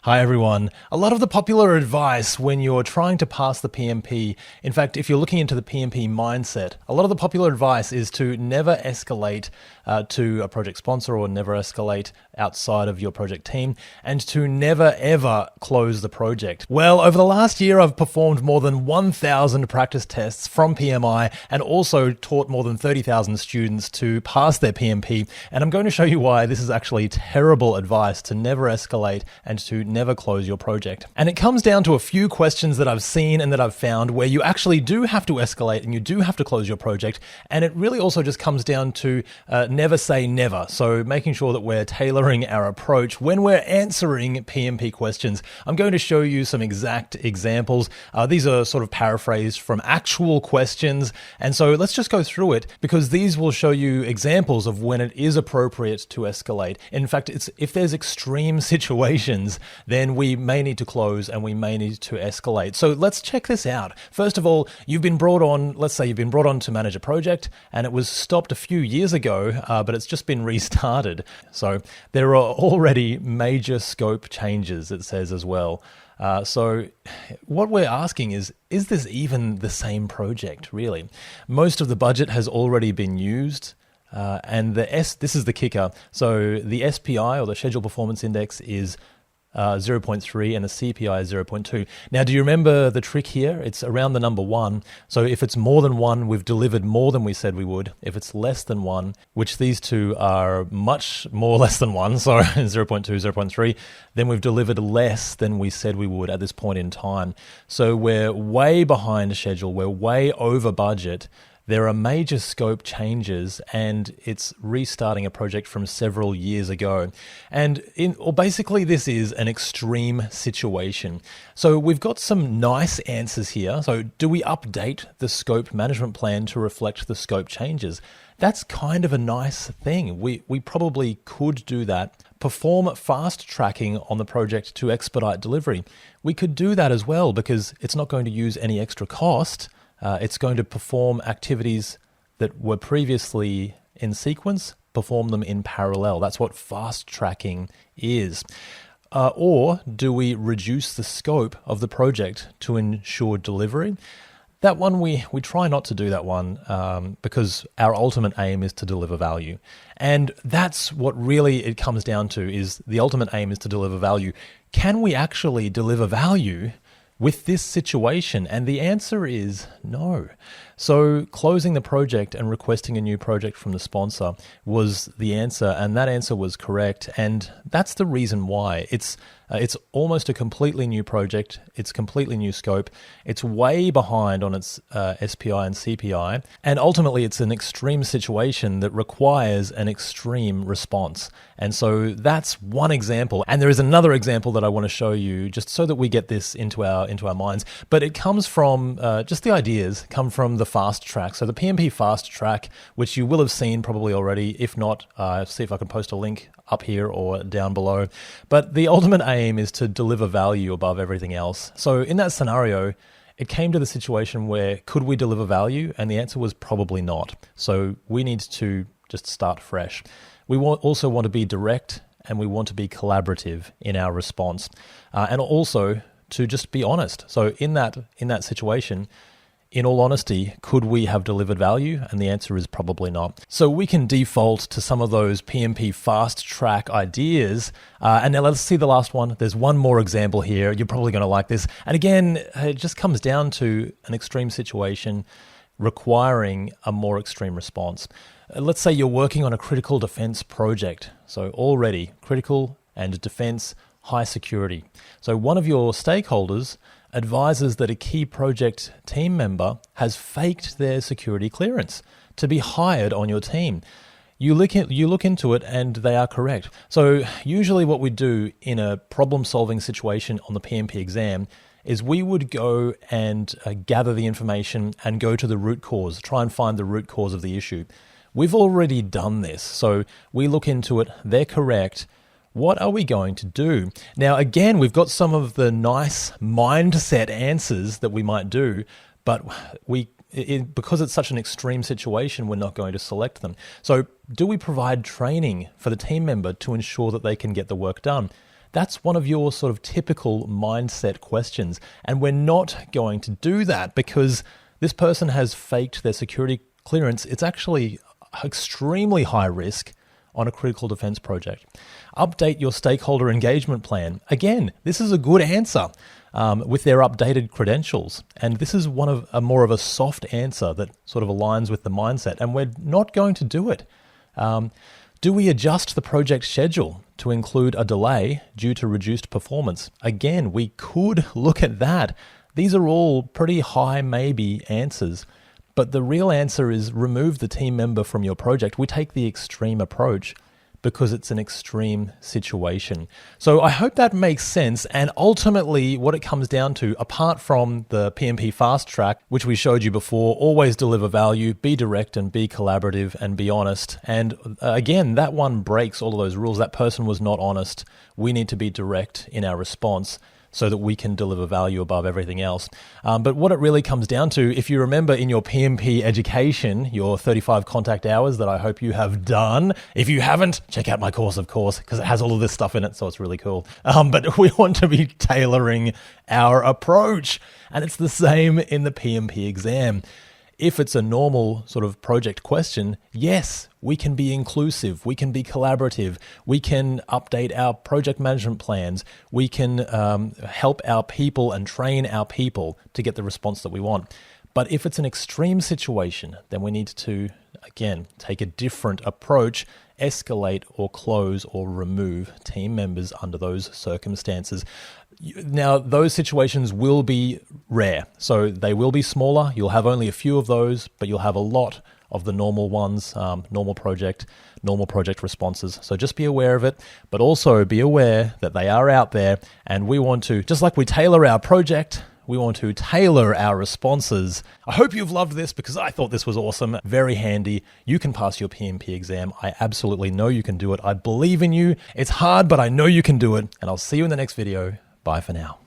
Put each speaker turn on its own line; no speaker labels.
Hi everyone. A lot of the popular advice when you're trying to pass the PMP, in fact, if you're looking into the PMP mindset, a lot of the popular advice is to never escalate to a project sponsor or never escalate outside of your project team and to never ever close the project. Well, over the last year, I've performed more than 1,000 practice tests from PMI and also taught more than 30,000 students to pass their PMP. And I'm going to show you why this is actually terrible advice to never escalate and to never close your project. And it comes down to a few questions that I've seen and that I've found where you actually do have to escalate and you do have to close your project. And it really also just comes down to never say never. So making sure that we're tailoring our approach when we're answering PMP questions. I'm going to show you some exact examples. These are sort of paraphrased from actual questions. And so let's just go through it because these will show you examples of when it is appropriate to escalate. In fact, if there's extreme situations, then we may need to close and we may need to escalate. So let's check this out. First of all, you've been brought on, let's say you've been brought on to manage a project and it was stopped a few years ago, but it's just been restarted. So there are already major scope changes, it says as well. So what we're asking is this even the same project, really? Most of the budget has already been used. And this is the kicker. So the SPI or the Schedule Performance Index is 0.3 and the CPI is 0.2. Now, do you remember the trick here? It's around the number 1. So if it's more than 1, we've delivered more than we said we would. If it's less than 1, which these two are much more less than 1, so 0.2, 0.3, then we've delivered less than we said we would at this point in time. So we're way behind schedule. We're way over budget. There are major scope changes and it's restarting a project from several years ago. And basically this is an extreme situation. So we've got some nice answers here. So do we update the scope management plan to reflect the scope changes? That's kind of a nice thing. We probably could do that. Perform fast tracking on the project to expedite delivery. We could do that as well because it's not going to use any extra cost. It's going to perform activities that were previously in sequence, perform them in parallel. That's what fast tracking is. Or do we reduce the scope of the project to ensure delivery? That one, we try not to do that one because our ultimate aim is to deliver value. And that's what really it comes down to, is the ultimate aim is to deliver value. Can we actually deliver value with this situation? And the answer is no. So closing the project and requesting a new project from the sponsor was the answer, and that answer was correct. And that's the reason why. It's almost a completely new project. It's completely new scope. It's way behind on its SPI and CPI. And ultimately, it's an extreme situation that requires an extreme response. And so that's one example. And there is another example that I want to show you just so that we get this into our minds. But it comes from, just the ideas come from the Fast Track. So the PMP Fast Track, which you will have seen probably already. If not, see if I can post a link up here or down below. But the ultimate aim is to deliver value above everything else. So in that scenario, it came to the situation where could we deliver value? And the answer was probably not. So we need to just start fresh. We also want to be direct and we want to be collaborative in our response. And also to just be honest. So in that situation, in all honesty, could we have delivered value? And the answer is probably not. So we can default to some of those PMP Fast Track ideas. And now let's see the last one. There's one more example here. You're probably going to like this. And again, it just comes down to an extreme situation requiring a more extreme response. Let's say you're working on a critical defense project. So already critical and defense, high security. So one of your stakeholders advises that a key project team member has faked their security clearance to be hired on your team. You look into it and they are correct. So usually what we do in a problem-solving situation on the PMP exam is we would go and gather the information and go to the root cause, try and find the root cause of the issue. We've already done this. So we look into it, they're correct. What are we going to do? Now, again, we've got some of the nice mindset answers that we might do, but because it's such an extreme situation, we're not going to select them. So do we provide training for the team member to ensure that they can get the work done? That's one of your sort of typical mindset questions. And we're not going to do that because this person has faked their security clearance. It's actually extremely high risk on a critical defense project. Update your stakeholder engagement plan. Again, this is a good answer with their updated credentials. And this is one of a more of a soft answer that sort of aligns with the mindset. And we're not going to do it. Do we adjust the project schedule to include a delay due to reduced performance? Again, we could look at that. These are all pretty high maybe answers. But the real answer is remove the team member from your project. We take the extreme approach because it's an extreme situation. So I hope that makes sense. And ultimately, what it comes down to, apart from the PMP Fast Track, which we showed you before, always deliver value, be direct and be collaborative and be honest. And again, that one breaks all of those rules. That person was not honest. We need to be direct in our response so that we can deliver value above everything else. But what it really comes down to, if you remember in your PMP education, your 35 contact hours that I hope you have done. If you haven't, check out my course, of course, because it has all of this stuff in it, so it's really cool. But we want to be tailoring our approach. And it's the same in the PMP exam. If it's a normal sort of project question, yes, we can be inclusive, we can be collaborative, we can update our project management plans, we can help our people and train our people to get the response that we want. But if it's an extreme situation, then we need to, again, take a different approach, escalate or close or remove team members under those circumstances. Now, those situations will be rare, so they will be smaller. You'll have only a few of those, but you'll have a lot of the normal ones, normal project responses. So just be aware of it, but also be aware that they are out there, and we want to, just like we tailor our project, we want to tailor our responses. I hope you've loved this because I thought this was awesome, very handy. You can pass your PMP exam. I absolutely know you can do it. I believe in you. It's hard, but I know you can do it, and I'll see you in the next video. Bye for now.